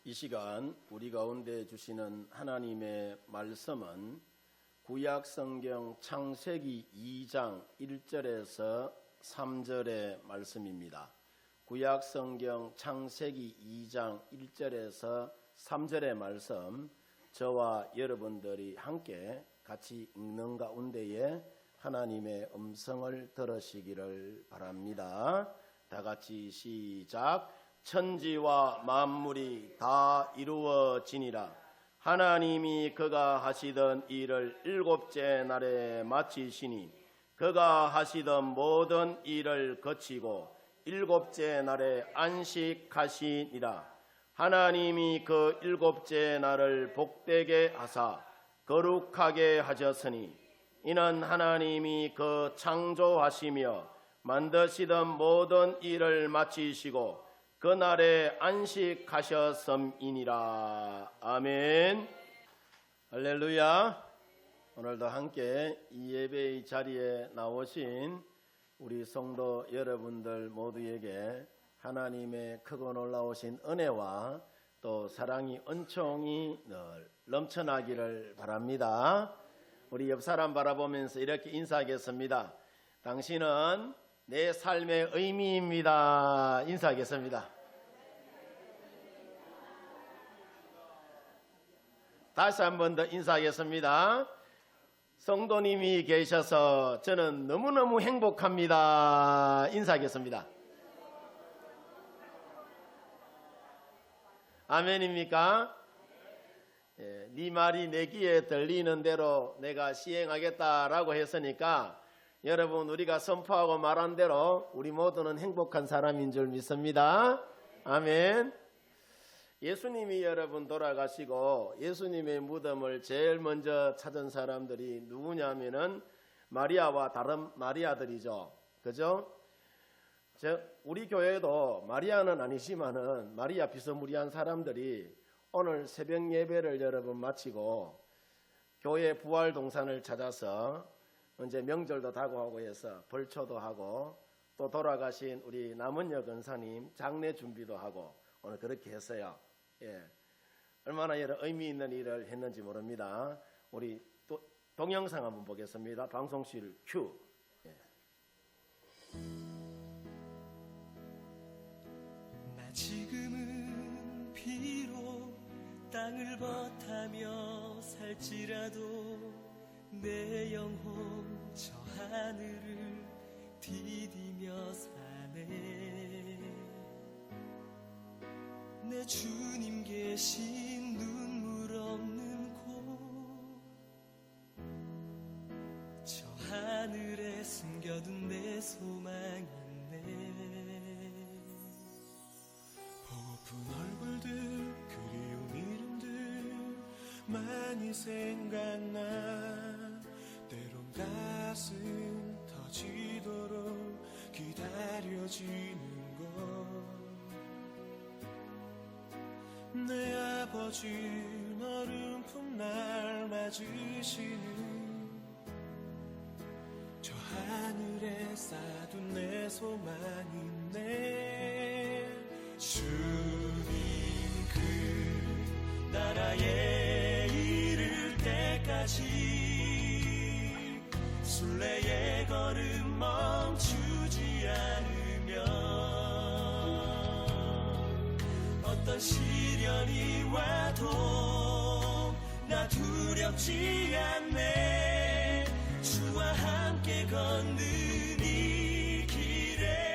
이 시간 우리 가운데 주시는 하나님의 말씀은 구약성경 창세기 2장 1절에서 3절의 말씀입니다. 구약성경 창세기 2장 1절에서 3절의 말씀, 저와 여러분들이 함께 같이 읽는 가운데에 하나님의 음성을 들으시기를 바랍니다. 다 같이 시작. 천지와 만물이 다 이루어지니라. 하나님이 그가 하시던 일을 일곱째 날에 마치시니 그가 하시던 모든 일을 거치고 일곱째 날에 안식하시니라. 하나님이 그 일곱째 날을 복되게 하사 거룩하게 하셨으니 이는 하나님이 그 창조하시며 만드시던 모든 일을 마치시고 그날에 안식하셨음이니라. 아멘. 할렐루야. 오늘도 함께 이 예배의 자리에 나오신 우리 성도 여러분들 모두에게 하나님의 크고 놀라우신 은혜와 또 사랑이 은총이 늘 넘쳐나기를 바랍니다. 우리 옆 사람 바라보면서 이렇게 인사하겠습니다. 당신은 내 삶의 의미입니다. 인사하겠습니다. 다시 한 번 더 인사하겠습니다. 성도님이 계셔서 저는 너무너무 행복합니다. 인사하겠습니다. 아멘입니까? 네 말이 내 귀에 들리는 대로 내가 시행하겠다라고 했으니까 여러분, 우리가 선포하고 말한 대로 우리 모두는 행복한 사람인 줄 믿습니다. 아멘. 예수님이 여러분 돌아가시고 예수님의 무덤을 제일 먼저 찾은 사람들이 누구냐면은 마리아와 다른 마리아들이죠. 그죠? 우리 교회도 마리아는 아니지만은 마리아 비스무리한 사람들이 오늘 새벽 예배를 여러분 마치고 교회 부활 동산을 찾아서 이제 명절도 다가오고 해서 벌초도 하고 또 돌아가신 우리 남은여 권사님 장례 준비도 하고 오늘 그렇게 했어요. 예, 얼마나 의미 있는 일을 했는지 모릅니다. 우리 또 동영상 한번 보겠습니다. 방송실 큐. 예. 나 지금은 비록 땅을 버타며 살지라도 내 영혼 저 하늘을 디디며 사네. 내 주님 계신 눈물 없는 곳, 저 하늘에 숨겨둔 내 소망 있네. 보고픈 얼굴들, 그리운 이름들 많이 생각나. 때론 가슴 터지도록 기다려지는 것. 내 아버지 어른품 날 맞으시는 저 하늘에 쌓둔 내 소망 있네. 주님 그 나라에 이를 때까지 순례의 걸음 멈추지 않으면 어떤 시련이 와도 나 두렵지 않네. 주와 함께 걷는 이 길에.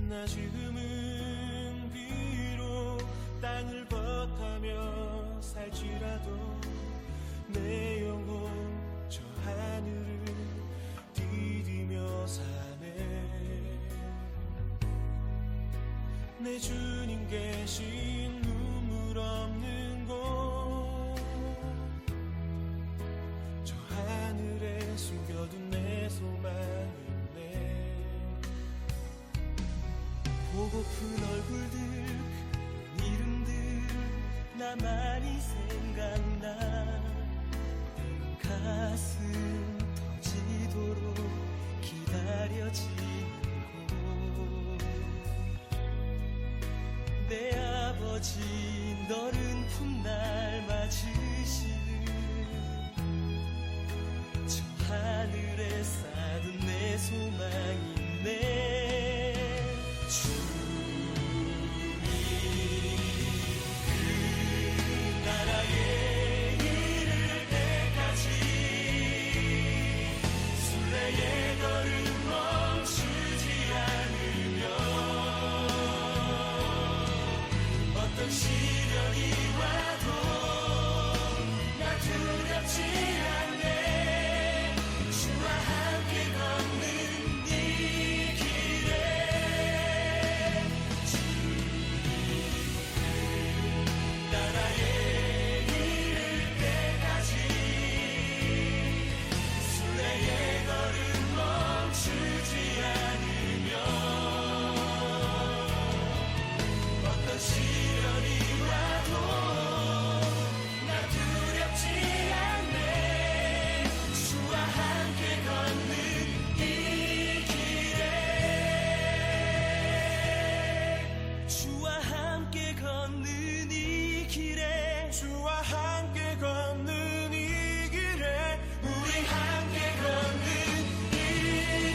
나 지금은 비록 땅을 버타며 살지라도 내 영혼 저 하늘을 디디며 사네. 내 주님 계신 눈물 없는 곳 저 하늘에 숨겨둔 내 소망이 있네 보고픈 얼굴들 그 이름들 나만이 생각나 가슴 터지도록 기다려지는 내 아버지 너른 풋날 맞으시는 저 하늘에 쌓은 내 소망이 있네 주님 그 나라에 이를 때까지 순례의 걸음 멈추지 않으며 어떤 시련이 와도 나 두렵지 않네 주와 함께 걷는 이 길에 주님 그 나라에 이를 때까지 순례의 걸음 멈추지 않으며 어떤 시련이 와도 나 두렵지 않네 주와 함께 걷는 이 길에 주와 함께 걷는 이 길에 주와 함께 걷는 이 길에 우리 함께 걷는 이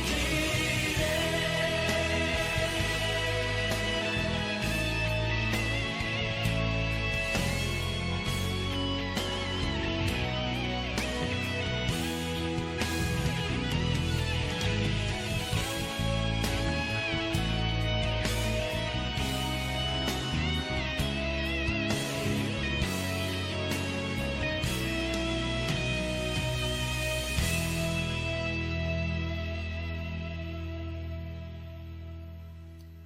길에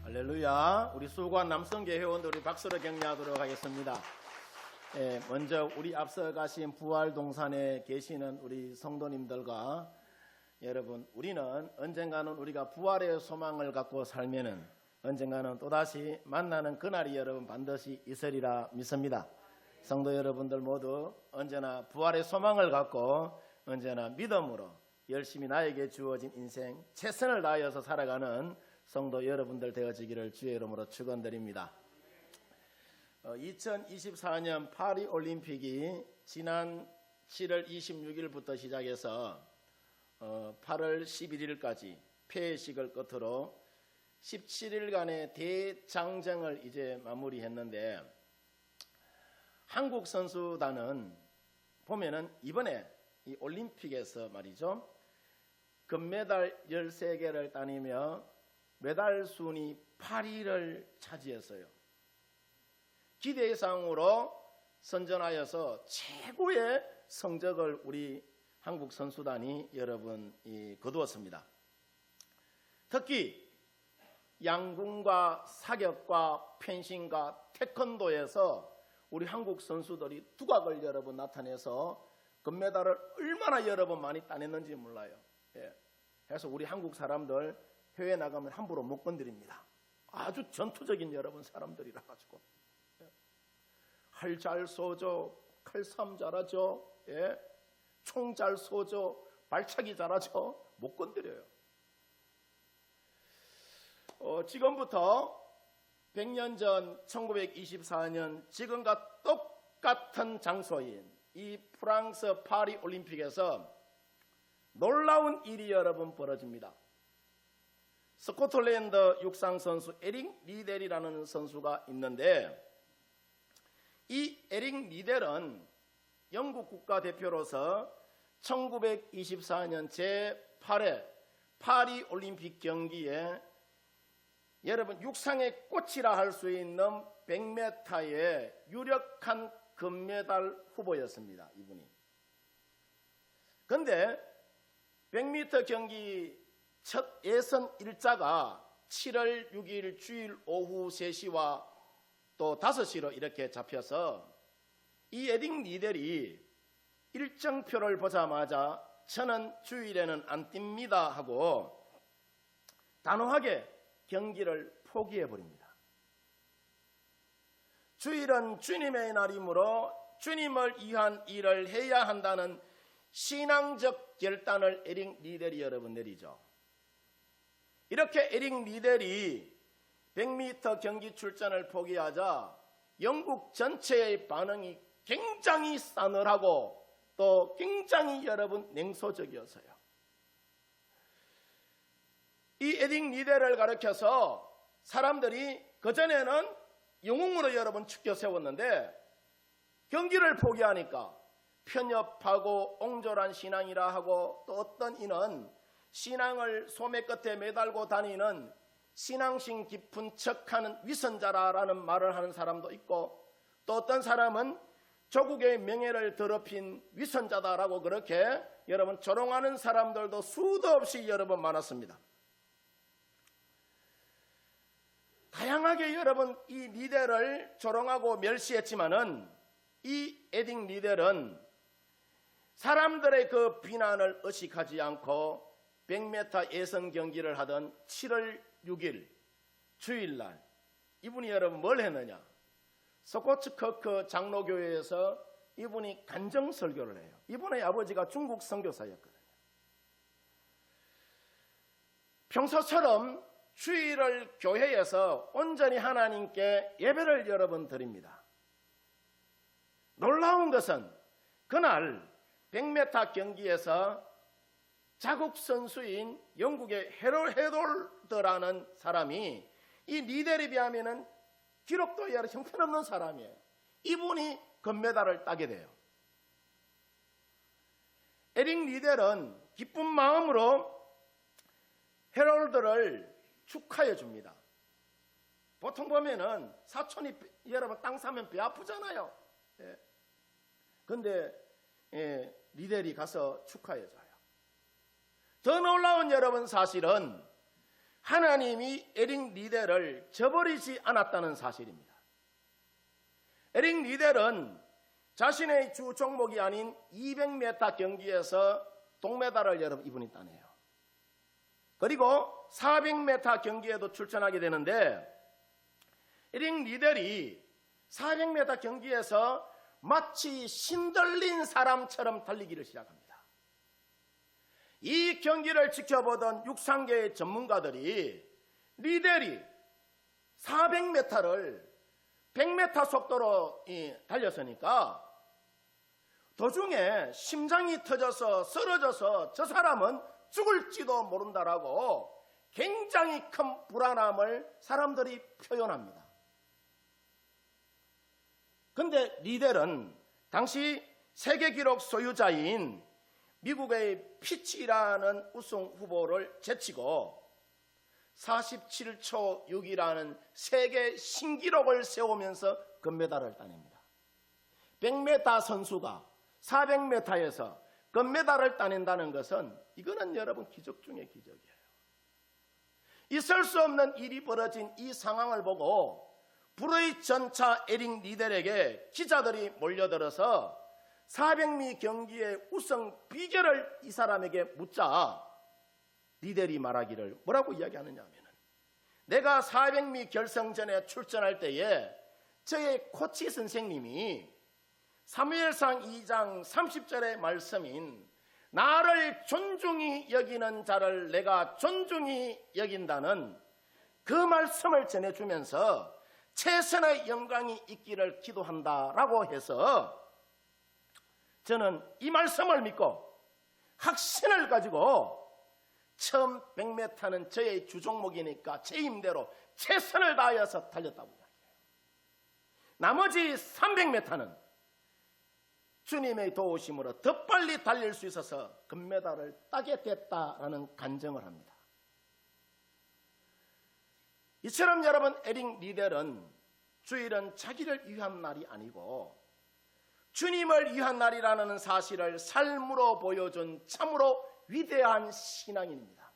할렐루야. 우리 수고한 남성계 회원들 우리 박수로 격려하도록 하겠습니다. 먼저 우리 앞서 가신 부활동산에 계시는 우리 성도님들과 여러분, 우리는 언젠가는 우리가 부활의 소망을 갖고 살면은 언젠가는 또다시 만나는 그날이 여러분 반드시 있으리라 믿습니다. 성도 여러분들 모두 언제나 부활의 소망을 갖고 언제나 믿음으로 열심히 나에게 주어진 인생 최선을 다하여서 살아가는 성도 여러분들 되어지기를 주의 이름으로 축원드립니다. 2024년 파리 올림픽이 지난 7월 26일부터 시작해서 8월 11일까지 폐회식을 끝으로 17일간의 대장정을 이제 마무리했는데, 한국 선수단은 보면은 이번에 이 올림픽에서 말이죠, 금메달 13개를 따내며 메달 순위 8위를 차지했어요. 기대 이상으로 선전하여서 최고의 성적을 우리 한국 선수단이 여러분 거두었습니다. 특히 양궁과 사격과 펜싱과 태권도에서 우리 한국 선수들이 두각을 여러분 나타내서 금메달을 얼마나 여러분 많이 따냈는지 몰라요. 그래서 우리 한국 사람들 해외 나가면 함부로 못 건드립니다. 아주 전투적인 여러분 사람들이라 가지고 활 잘 쏘죠, 칼싸움 잘하죠, 총 잘 쏘죠, 발차기 잘하죠. 못 건드려요. 지금부터 100년 전 1924년 지금과 똑같은 장소인 이 프랑스 파리 올림픽에서 놀라운 일이 여러분 벌어집니다. 스코틀랜드 육상 선수 에릭 리델이라는 선수가 있는데, 이 에릭 리델은 영국 국가대표로서 1924년 제8회 파리 올림픽 경기에 여러분 육상의 꽃이라 할 수 있는 100m의 유력한 금메달 후보였습니다. 이분이. 그런데 100m 경기 첫 예선 1자가 7월 6일 주일 오후 3시와 또 5시로 이렇게 잡혀서 이 에릭 리델이 일정표를 보자마자 저는 주일에는 안 뜁니다 하고 단호하게 경기를 포기해버립니다. 주일은 주님의 날이므로 주님을 위한 일을 해야 한다는 신앙적 결단을 에릭 리델이 여러분 내리죠. 이렇게 에릭 리델이 100m 경기 출전을 포기하자 영국 전체의 반응이 굉장히 싸늘하고 또 굉장히 여러분 냉소적이어서요. 이 에릭 리델을 가리켜서 사람들이 그전에는 영웅으로 여러분 축켜 세웠는데 경기를 포기하니까 편협하고 옹졸한 신앙이라 하고 또 어떤 이는 신앙을 소매 끝에 매달고 다니는 신앙심 깊은 척하는 위선자라는 말을 하는 사람도 있고 또 어떤 사람은 조국의 명예를 더럽힌 위선자다라고 그렇게 여러분 조롱하는 사람들도 수도 없이 여러분 많았습니다. 다양하게 여러분 이 리델을 조롱하고 멸시했지만은 이 에릭 리델은 사람들의 그 비난을 의식하지 않고 100m 예선 경기를 하던 7월 6일 주일날 이분이 여러분 뭘 했느냐? 스코츠커크 장로교회에서 이분이 간정 설교를 해요. 이분의 아버지가 중국 선교사였거든요. 평소처럼 주일을 교회에서 온전히 하나님께 예배를 여러분 드립니다. 놀라운 것은 그날 100m 경기에서 자국 선수인 영국의 헤롤드라는 사람이 이 리델에 비하면 기록도 여러 형편없는 사람이에요. 이분이 금메달을 따게 돼요. 에릭 리델은 기쁜 마음으로 헤롤드를 축하해 줍니다. 보통 보면은 사촌이 여러분 땅 사면 배 아프잖아요. 그런데 리델이 가서 축하해 줘요. 더 놀라운 여러분 사실은 하나님이 에릭 리델을 저버리지 않았다는 사실입니다. 에릭 리델은 자신의 주 종목이 아닌 200m 경기에서 동메달을 여러분 이분이 따내요. 그리고 400m 경기에도 출전하게 되는데 에릭 리델이 400m 경기에서 마치 신들린 사람처럼 달리기를 시작합니다. 이 경기를 지켜보던 육상계의 전문가들이 리델이 400m를 100m 속도로 달렸으니까 도중에 심장이 터져서 쓰러져서 저 사람은 죽을지도 모른다라고 굉장히 큰 불안함을 사람들이 표현합니다. 그런데 리델은 당시 세계기록 소유자인 미국의 피치라는 우승 후보를 제치고 47초 6이라는 세계 신기록을 세우면서 금메달을 따냅니다. 100m 선수가 400m에서 금메달을 따낸다는 것은 이거는 여러분 기적 중의 기적이에요. 있을 수 없는 일이 벌어진 이 상황을 보고 불의 전차 에릭 리델에게 기자들이 몰려들어서 400미 경기의 우승 비결을 이 사람에게 묻자 리델이 말하기를 뭐라고 이야기하느냐 하면 내가 400미 결승전에 출전할 때에 저의 코치 선생님이 사무엘상 2장 30절의 말씀인 나를 존중히 여기는 자를 내가 존중히 여긴다는 그 말씀을 전해주면서 최선의 영광이 있기를 기도한다라고 해서 저는 이 말씀을 믿고 확신을 가지고 처음 100m는 저의 주종목이니까 제 힘대로 최선을 다하여서 달렸다고 이야기해요. 나머지 300m는 주님의 도우심으로 더 빨리 달릴 수 있어서 금메달을 따게 됐다라는 간증을 합니다. 이처럼 여러분 에릭 리델은 주일은 자기를 위한 날이 아니고 주님을 위한 날이라는 사실을 삶으로 보여준 참으로 위대한 신앙인입니다.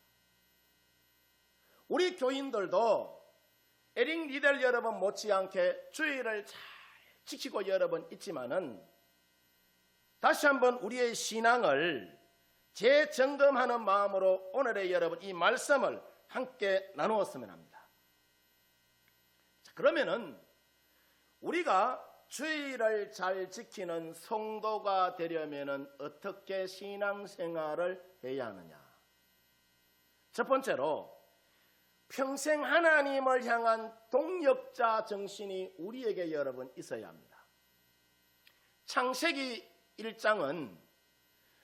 우리 교인들도 에릭 리델 여러분 못지않게 주의를 잘 지키고 여러분 있지만은 다시 한번 우리의 신앙을 재점검하는 마음으로 오늘의 여러분 이 말씀을 함께 나누었으면 합니다. 자, 그러면은 우리가 주의를 잘 지키는 성도가 되려면은 어떻게 신앙생활을 해야 하느냐? 첫 번째로 평생 하나님을 향한 동역자 정신이 우리에게 여러분 있어야 합니다. 창세기 1장은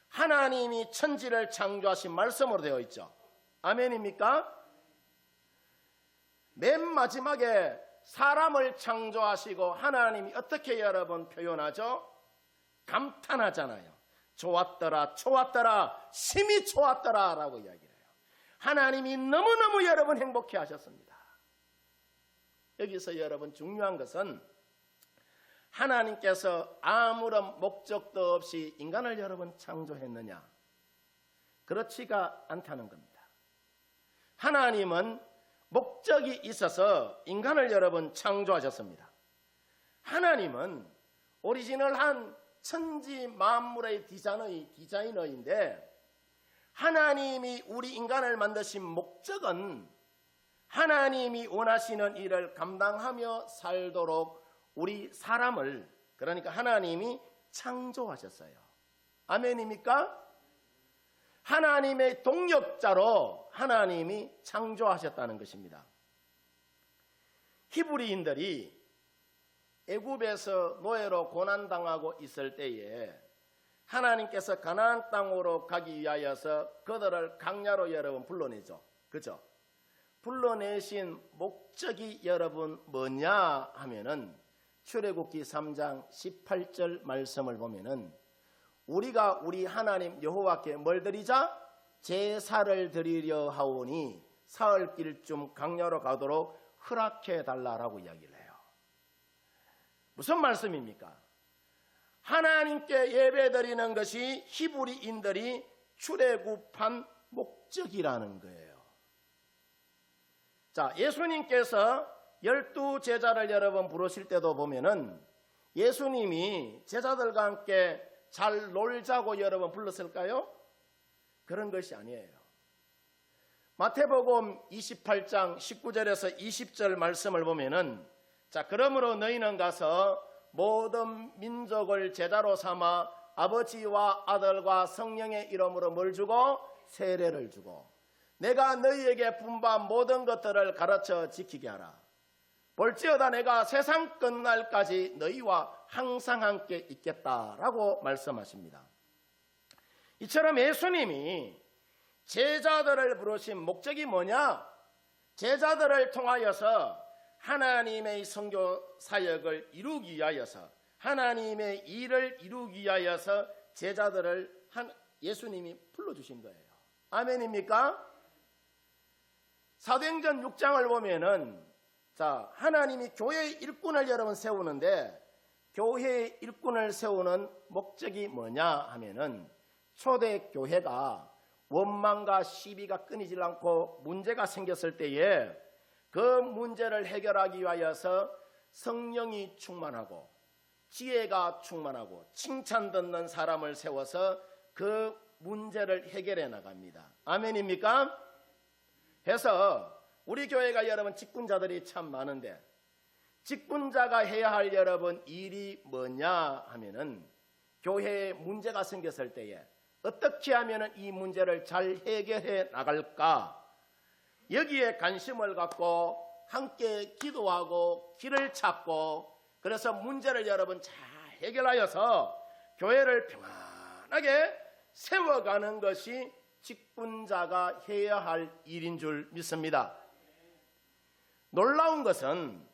하나님이 천지를 창조하신 말씀으로 되어 있죠. 아멘입니까? 맨 마지막에 사람을 창조하시고 하나님이 어떻게 여러분 표현하죠? 감탄하잖아요. 좋았더라, 좋았더라, 심히 좋았더라 라고 이야기를 해요. 하나님이 너무너무 여러분 행복해 하셨습니다. 여기서 여러분 중요한 것은 하나님께서 아무런 목적도 없이 인간을 여러분 창조했느냐? 그렇지가 않다는 겁니다. 하나님은 목적이 있어서 인간을 여러분 창조하셨습니다. 하나님은 오리지널한 천지 만물의 디자이너인데 하나님이 우리 인간을 만드신 목적은 하나님이 원하시는 일을 감당하며 살도록 우리 사람을 그러니까 하나님이 창조하셨어요. 아멘입니까? 하나님의 동역자로 하나님이 창조하셨다는 것입니다. 히브리인들이 애굽에서 노예로 고난당하고 있을 때에 하나님께서 가나안 땅으로 가기 위하여서 그들을 강야로 여러분 불러내죠. 그죠? 불러내신 목적이 여러분 뭐냐 하면은 출애굽기 3장 18절 말씀을 보면은 우리가 우리 하나님 여호와께 뭘 드리자? 제사를 드리려 하오니 사흘 길쯤 강야로 가도록 허락해 달라라고 이야기를 해요. 무슨 말씀입니까? 하나님께 예배드리는 것이 히브리인들이 출애굽한 목적이라는 거예요. 자, 예수님께서 12제자를 여러분 부르실 때도 보면은 예수님이 제자들과 함께 잘 놀자고 여러분 불렀을까요? 그런 것이 아니에요. 마태복음 28장 19절에서 20절 말씀을 보면은 자, 그러므로 너희는 가서 모든 민족을 제자로 삼아 아버지와 아들과 성령의 이름으로 뭘 주고? 세례를 주고 내가 너희에게 분부한 모든 것들을 가르쳐 지키게 하라. 볼지어다 내가 세상 끝날까지 너희와 항상 함께 있겠다라고 말씀하십니다. 이처럼 예수님이 제자들을 부르신 목적이 뭐냐? 제자들을 통하여서 하나님의 선교 사역을 이루기 위하여서 하나님의 일을 이루기 위하여서 제자들을 예수님이 불러주신 거예요. 아멘입니까? 사도행전 6장을 보면은 자, 하나님이 교회의 일꾼을 여러분 세우는데 교회의 일꾼을 세우는 목적이 뭐냐 하면은 초대교회가 원망과 시비가 끊이질 않고 문제가 생겼을 때에 그 문제를 해결하기 위하여서 성령이 충만하고 지혜가 충만하고 칭찬 듣는 사람을 세워서 그 문제를 해결해 나갑니다. 아멘입니까? 해서 우리 교회가 여러분 직분자들이 참 많은데 직분자가 해야 할 여러분 일이 뭐냐 하면은 교회에 문제가 생겼을 때에 어떻게 하면은 이 문제를 잘 해결해 나갈까? 여기에 관심을 갖고 함께 기도하고 길을 찾고 그래서 문제를 여러분 잘 해결하여서 교회를 평안하게 세워가는 것이 직분자가 해야 할 일인 줄 믿습니다. 놀라운 것은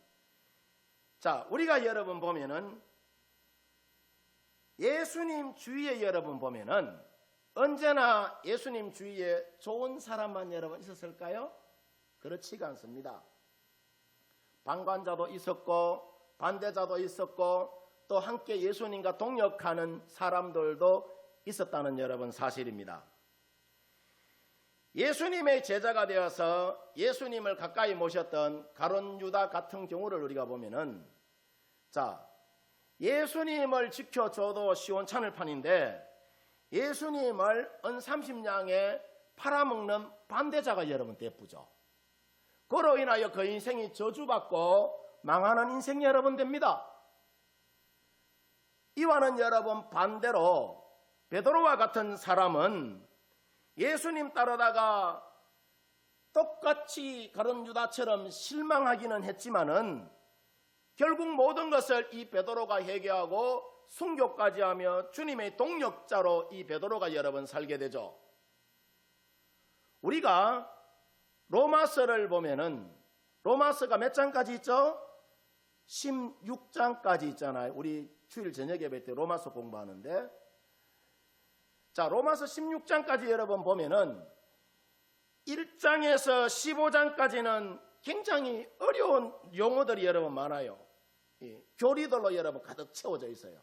자, 우리가 여러분 보면은 예수님 주위에 여러분 보면은 언제나 예수님 주위에 좋은 사람만 여러분 있었을까요? 그렇지가 않습니다. 방관자도 있었고 반대자도 있었고 또 함께 예수님과 동역하는 사람들도 있었다는 여러분 사실입니다. 예수님의 제자가 되어서 예수님을 가까이 모셨던 가룟 유다 같은 경우를 우리가 보면은, 자, 예수님을 지켜줘도 시원찮을 판인데 예수님을 은 30냥에 팔아먹는 반대자가 여러분 대쁘죠. 그로 인하여 그 인생이 저주받고 망하는 인생이 여러분 됩니다. 이와는 여러분 반대로 베드로와 같은 사람은 예수님 따르다가 똑같이 가룟 유다처럼 실망하기는 했지만은 결국 모든 것을 이 베드로가 해결하고 순교까지 하며 주님의 동력자로 이 베드로가 여러분 살게 되죠. 우리가 로마서를 보면은 로마서가 몇 장까지 있죠? 16장까지 있잖아요. 우리 주일 저녁 예배 때 로마서 공부하는데, 자, 로마서 16장까지 여러분 보면은 1장에서 15장까지는 굉장히 어려운 용어들이 여러분 많아요. 교리들로 여러분 가득 채워져 있어요.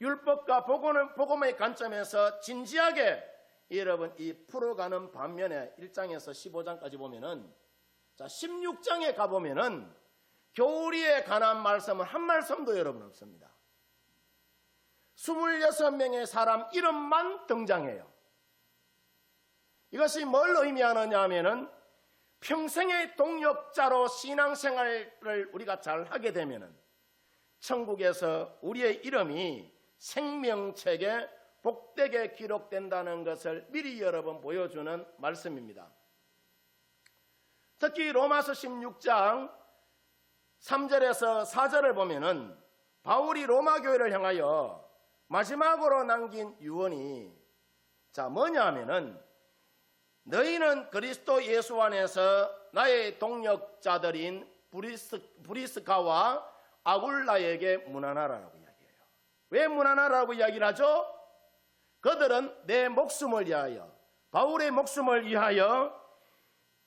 율법과 복음의 관점에서 진지하게 여러분 이 풀어가는 반면에 1장에서 15장까지 보면은, 자, 16장에 가보면은 교리에 관한 말씀은 한 말씀도 여러분 없습니다. 26명의 사람 이름만 등장해요. 이것이 뭘 의미하느냐 하면은 평생의 동력자로 신앙생활을 우리가 잘 하게 되면은 천국에서 우리의 이름이 생명책에 복되게 기록된다는 것을 미리 여러분 보여주는 말씀입니다. 특히 로마서 16장 3절에서 4절을 보면은 바울이 로마 교회를 향하여 마지막으로 남긴 유언이, 자, 뭐냐 하면은 너희는 그리스도 예수 안에서 나의 동력자들인 브리스가와 아굴라에게 문안하라고 이야기해요. 왜 문안하라고 이야기를 하죠? 그들은 내 목숨을 위하여, 바울의 목숨을 위하여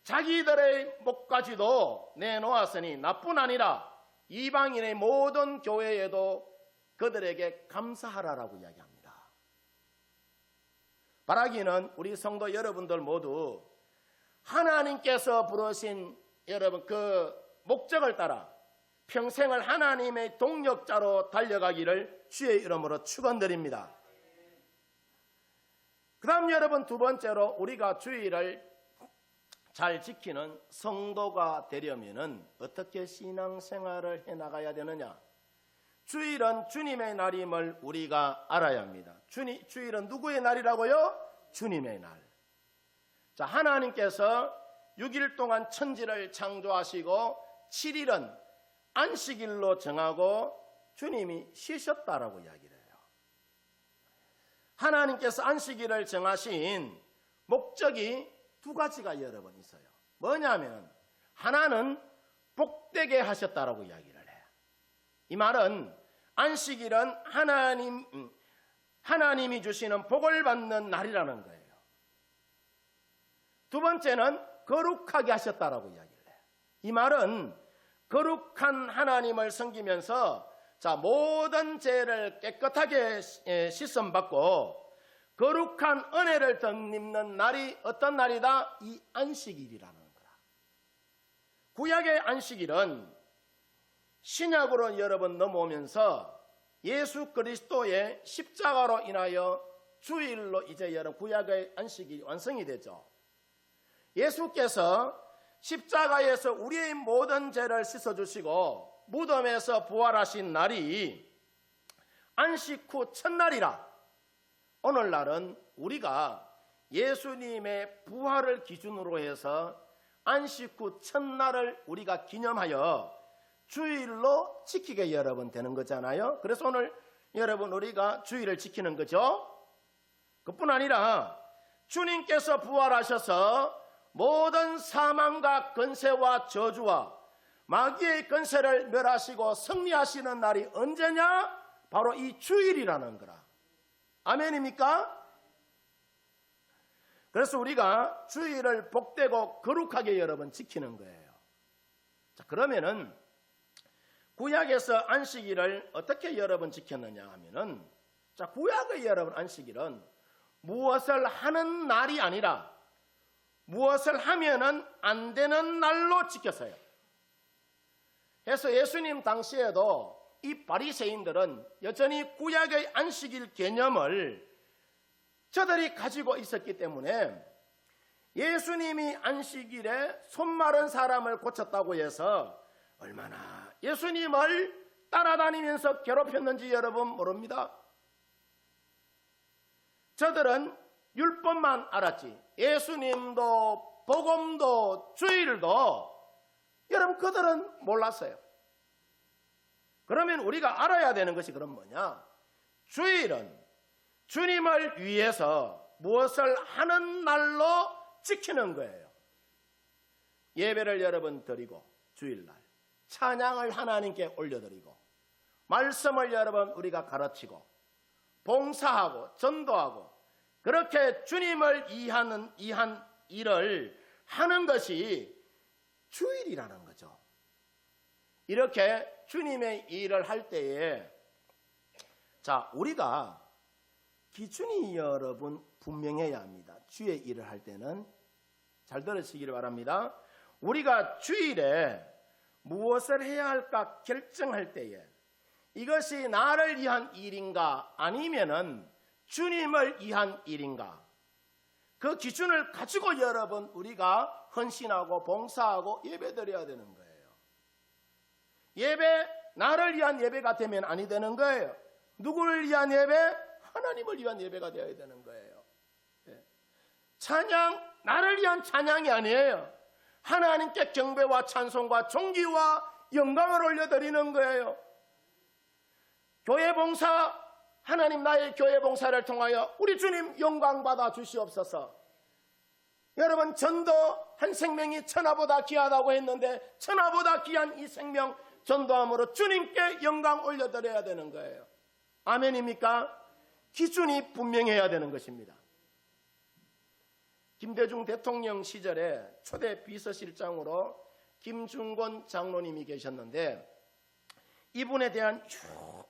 자기들의 목까지도 내놓았으니 나뿐 아니라 이방인의 모든 교회에도 그들에게 감사하라라고 이야기합니다. 바라기는 우리 성도 여러분들 모두 하나님께서 부르신 여러분 그 목적을 따라 평생을 하나님의 동력자로 달려가기를 주의 이름으로 축원드립니다. 그 다음 여러분 두 번째로 우리가 주의를 잘 지키는 성도가 되려면은 어떻게 신앙생활을 해나가야 되느냐? 주일은 주님의 날임을 우리가 알아야 합니다. 주일은 누구의 날이라고요? 주님의 날. 자, 하나님께서 6일 동안 천지를 창조하시고 7일은 안식일로 정하고 주님이 쉬셨다라고 이야기를 해요. 하나님께서 안식일을 정하신 목적이 두 가지가 여러분 있어요. 뭐냐면 하나는 복되게 하셨다라고 이야기를 해요. 이 말은 안식일은 하나님이 주시는 복을 받는 날이라는 거예요. 두 번째는 거룩하게 하셨다라고 이야기를 해요. 이 말은 거룩한 하나님을 섬기면서 자, 모든 죄를 깨끗하게 씻음받고 거룩한 은혜를 덧입는 날이 어떤 날이다? 이 안식일이라는 거라. 구약의 안식일은 신약으로 여러분 넘어오면서 예수 그리스도의 십자가로 인하여 주일로 이제 여러분 구약의 안식일이 완성이 되죠. 예수께서 십자가에서 우리의 모든 죄를 씻어주시고 무덤에서 부활하신 날이 안식 후 첫날이라. 오늘날은 우리가 예수님의 부활을 기준으로 해서 안식 후 첫날을 우리가 기념하여 주일로 지키게 여러분 되는 거잖아요. 그래서 오늘 여러분 우리가 주일을 지키는 거죠. 그뿐 아니라 주님께서 부활하셔서 모든 사망과 권세와 저주와 마귀의 권세를 멸하시고 승리하시는 날이 언제냐? 바로 이 주일이라는 거라. 아멘입니까? 그래서 우리가 주일을 복되고 거룩하게 여러분 지키는 거예요. 자, 그러면은 구약에서 안식일을 어떻게 여러분 지켰느냐 하면은, 자, 구약의 여러분 안식일은 무엇을 하는 날이 아니라 무엇을 하면은 안 되는 날로 지켰어요. 그래서 예수님 당시에도 이 바리새인들은 여전히 구약의 안식일 개념을 저들이 가지고 있었기 때문에 예수님이 안식일에 손 마른 사람을 고쳤다고 해서 얼마나 예수님을 따라다니면서 괴롭혔는지 여러분 모릅니다. 저들은 율법만 알았지 예수님도 복음도 주일도 여러분 그들은 몰랐어요. 그러면 우리가 알아야 되는 것이 그럼 뭐냐? 주일은 주님을 위해서 무엇을 하는 날로 지키는 거예요. 예배를 여러분 드리고 주일날 찬양을 하나님께 올려드리고 말씀을 여러분 우리가 가르치고 봉사하고 전도하고 그렇게 주님을 위한 일을 하는 것이 주일이라는 거죠. 이렇게 주님의 일을 할 때에 자 우리가 기준이 여러분 분명해야 합니다. 주의 일을 할 때는 잘 들으시기를 바랍니다. 우리가 주일에 무엇을 해야 할까 결정할 때에 이것이 나를 위한 일인가 아니면은 주님을 위한 일인가 그 기준을 가지고 여러분 우리가 헌신하고 봉사하고 예배드려야 되는 거예요. 예배 나를 위한 예배가 되면 아니 되는 거예요. 누구를 위한 예배? 하나님을 위한 예배가 되어야 되는 거예요. 찬양 나를 위한 찬양이 아니에요. 하나님께 경배와 찬송과 존귀와 영광을 올려드리는 거예요. 교회 봉사 하나님 나의 교회 봉사를 통하여 우리 주님 영광 받아 주시옵소서. 여러분 전도 한 생명이 천하보다 귀하다고 했는데 천하보다 귀한 이 생명 전도함으로 주님께 영광 올려드려야 되는 거예요. 아멘입니까? 기준이 분명해야 되는 것입니다. 김대중 대통령 시절에 초대 비서실장으로 김중권 장로님이 계셨는데 이분에 대한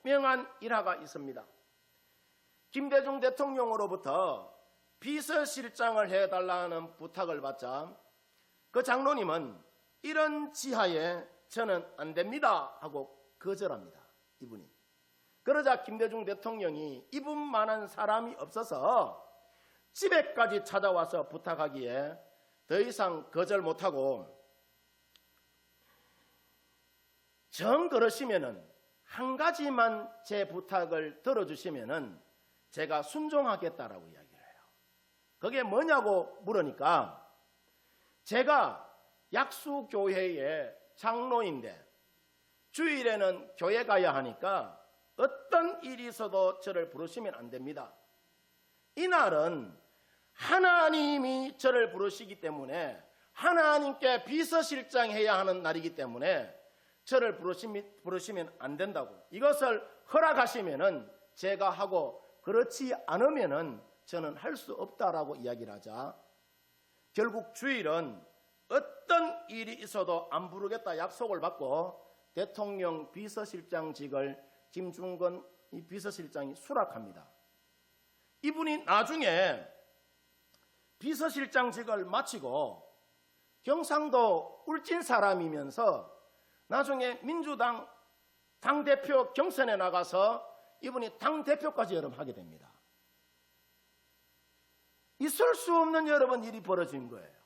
유명한 일화가 있습니다. 김대중 대통령으로부터 비서실장을 해달라는 부탁을 받자 그 장로님은 이런 지하에 저는 안 됩니다 하고 거절합니다. 이분이. 그러자 김대중 대통령이 이분만한 사람이 없어서 집에까지 찾아와서 부탁하기에 더 이상 거절 못하고 정 그러시면은 한 가지만 제 부탁을 들어주시면은 제가 순종하겠다라고 이야기를 해요. 그게 뭐냐고 물으니까 제가 약수교회의 장로인데 주일에는 교회 가야 하니까 어떤 일이 있어도 저를 부르시면 안 됩니다. 이날은 하나님이 저를 부르시기 때문에 하나님께 비서실장 해야 하는 날이기 때문에 저를 부르시면 안 된다고. 이것을 허락하시면은 제가 하고 그렇지 않으면은 저는 할 수 없다라고 이야기를 하자 결국 주일은 어떤 일이 있어도 안 부르겠다 약속을 받고 대통령 비서실장직을 김중권 이 비서실장이 수락합니다. 이분이 나중에 비서실장직을 마치고 경상도 울진 사람이면서 나중에 민주당 당대표 경선에 나가서 이분이 당대표까지 여러분 하게 됩니다. 있을 수 없는 여러분 일이 벌어진 거예요.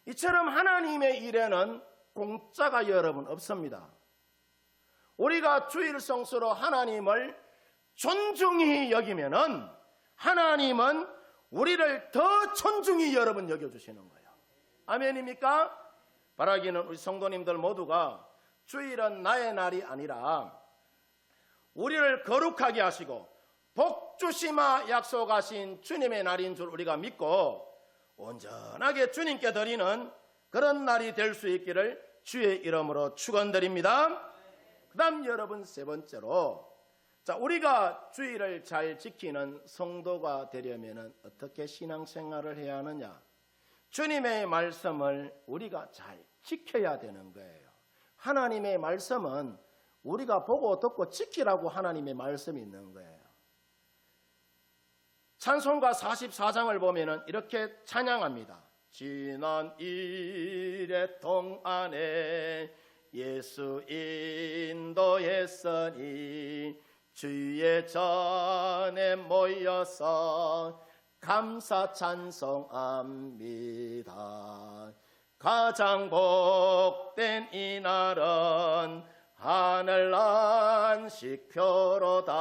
이처럼 하나님의 일에는 공짜가 여러분 없습니다. 우리가 주일 성수로 하나님을 존중히 여기면은 하나님은 우리를 더 존중히 여러분 여겨주시는 거예요. 아멘입니까? 바라기는 우리 성도님들 모두가 주일은 나의 날이 아니라 우리를 거룩하게 하시고 복 주시마 약속하신 주님의 날인 줄 우리가 믿고 온전하게 주님께 드리는 그런 날이 될 수 있기를 주의 이름으로 축원드립니다. 그 다음 여러분 세 번째로 자 우리가 주일을 잘 지키는 성도가 되려면 어떻게 신앙생활을 해야 하느냐? 주님의 말씀을 우리가 잘 지켜야 되는 거예요. 하나님의 말씀은 우리가 보고 듣고 지키라고 하나님의 말씀이 있는 거예요. 찬송가 44장을 보면은 이렇게 찬양합니다. 지난 일의 동안에 예수 인도했으니 주의 전에 모여서 감사 찬송합니다. 가장 복된 이날은 하늘 안식표로다.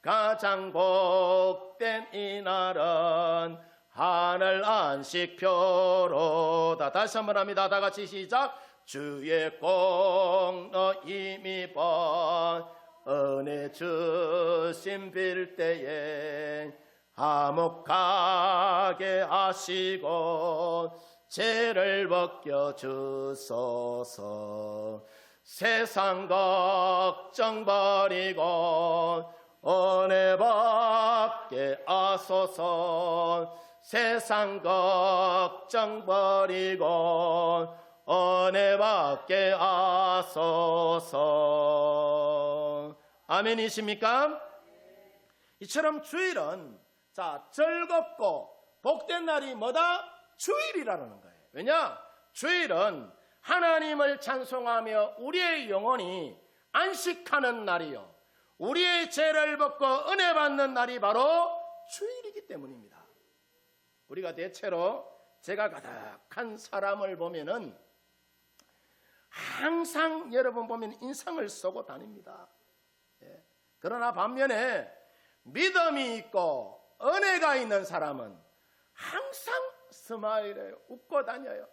가장 복된 이날은 하늘 안식표로다. 다시 한번 합니다. 다 같이 시작. 주의 공로 힘입어 은혜 주심 빌 때에 화목하게 하시고 죄를 벗겨 주소서. 세상 걱정 버리고 은혜 받게 하소서. 세상 걱정 버리고 은혜 받게 하소서. 아멘이십니까? 이처럼 주일은 즐겁고 복된 날이 뭐다? 주일이라는 거예요. 왜냐? 주일은 하나님을 찬송하며 우리의 영혼이 안식하는 날이요, 우리의 죄를 벗고 은혜 받는 날이 바로 주일이기 때문입니다. 우리가 대체로 죄가 가득한 사람을 보면은 항상 여러분 보면 인상을 쓰고 다닙니다. 그러나 반면에 믿음이 있고 은혜가 있는 사람은 항상 스마일해요. 웃고 다녀요.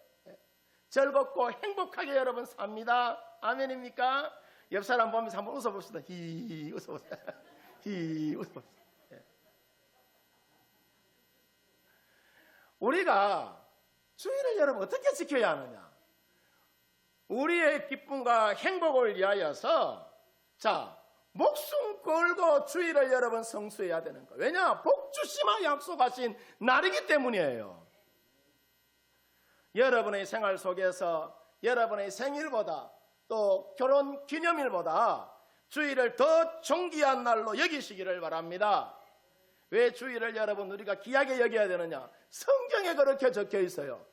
즐겁고 행복하게 여러분 삽니다. 아멘입니까? 옆 사람 보면서 한번 웃어봅시다. 히 웃어보세요. 히 웃어봅시다. 우리가 주일을 여러분 어떻게 지켜야 하느냐? 우리의 기쁨과 행복을 위하여서 목숨 걸고 주일을 여러분 성수해야 되는 거예요. 왜냐? 복 주시마 약속하신 날이기 때문이에요. 여러분의 생활 속에서 여러분의 생일보다 또 결혼 기념일보다 주일을 더 존귀한 날로 여기시기를 바랍니다. 왜 주일을 여러분 우리가 귀하게 여겨야 되느냐? 성경에 그렇게 적혀 있어요.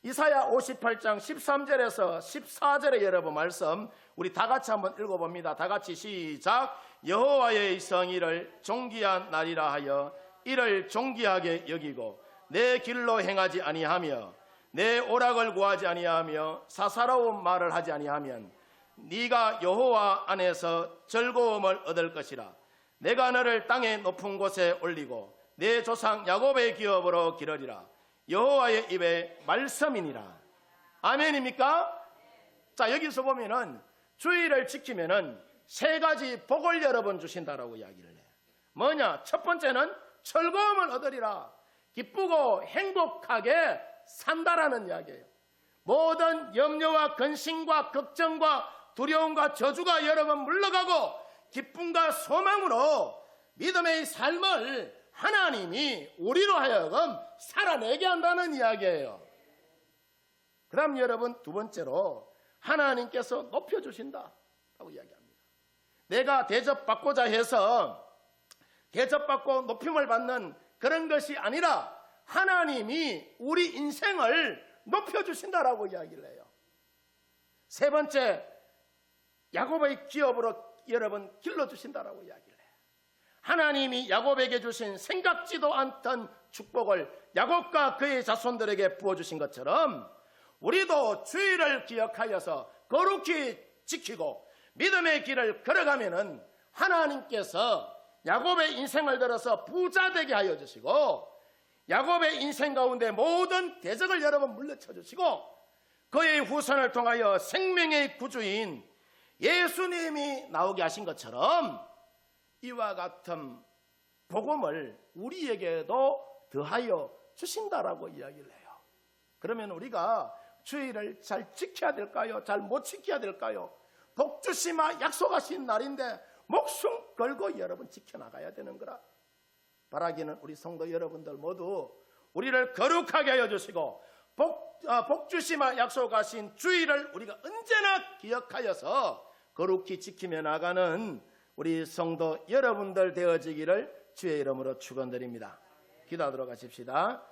이사야 58장 13절에서 14절의 여러분 말씀 우리 다 같이 한번 읽어봅니다. 다 같이 시작. 여호와의 성일을 존귀한 날이라 하여 이를 존귀하게 여기고 내 길로 행하지 아니하며 내 오락을 구하지 아니하며 사사로운 말을 하지 아니하면 네가 여호와 안에서 즐거움을 얻을 것이라. 내가 너를 땅의 높은 곳에 올리고 내 조상 야곱의 기업으로 기르리라. 여호와의 입의 말씀이니라. 아멘입니까? 여기서 보면은 주일을 지키면은 세 가지 복을 여러분 주신다라고 이야기를 해요. 뭐냐? 첫 번째는 즐거움을 얻으리라. 기쁘고 행복하게 산다라는 이야기예요. 모든 염려와 근심과 걱정과 두려움과 저주가 여러분 물러가고 기쁨과 소망으로 믿음의 삶을 하나님이 우리로 하여금 살아내게 한다는 이야기예요. 그 다음 여러분 두 번째로 하나님께서 높여주신다라고 이야기합니다. 내가 대접받고자 해서 대접받고 높임을 받는 그런 것이 아니라 하나님이 우리 인생을 높여주신다라고 이야기를 해요. 세 번째, 야곱의 기업으로 여러분 길러주신다라고 이야기를 해요. 하나님이 야곱에게 주신 생각지도 않던 축복을 야곱과 그의 자손들에게 부어주신 것처럼 우리도 주일을 기억하여서 거룩히 지키고 믿음의 길을 걸어가면은 하나님께서 야곱의 인생을 들어서 부자 되게 하여 주시고 야곱의 인생 가운데 모든 대적을 여러분 물리쳐 주시고 그의 후손을 통하여 생명의 구주인 예수님이 나오게 하신 것처럼 이와 같은 복음을 우리에게도 더하여 주신다라고 이야기를 해요. 그러면 우리가 주일을 잘 지켜야 될까요? 잘 못 지켜야 될까요? 복 주시마 약속하신 날인데 목숨 걸고 여러분 지켜나가야 되는 거라. 바라기는 우리 성도 여러분들 모두 우리를 거룩하게 하여 주시고 복 주시마 약속하신 주일을 우리가 언제나 기억하여서 거룩히 지키며 나가는 우리 성도 여러분들 되어지기를 주의 이름으로 축원드립니다. 기도하도록 하십시다.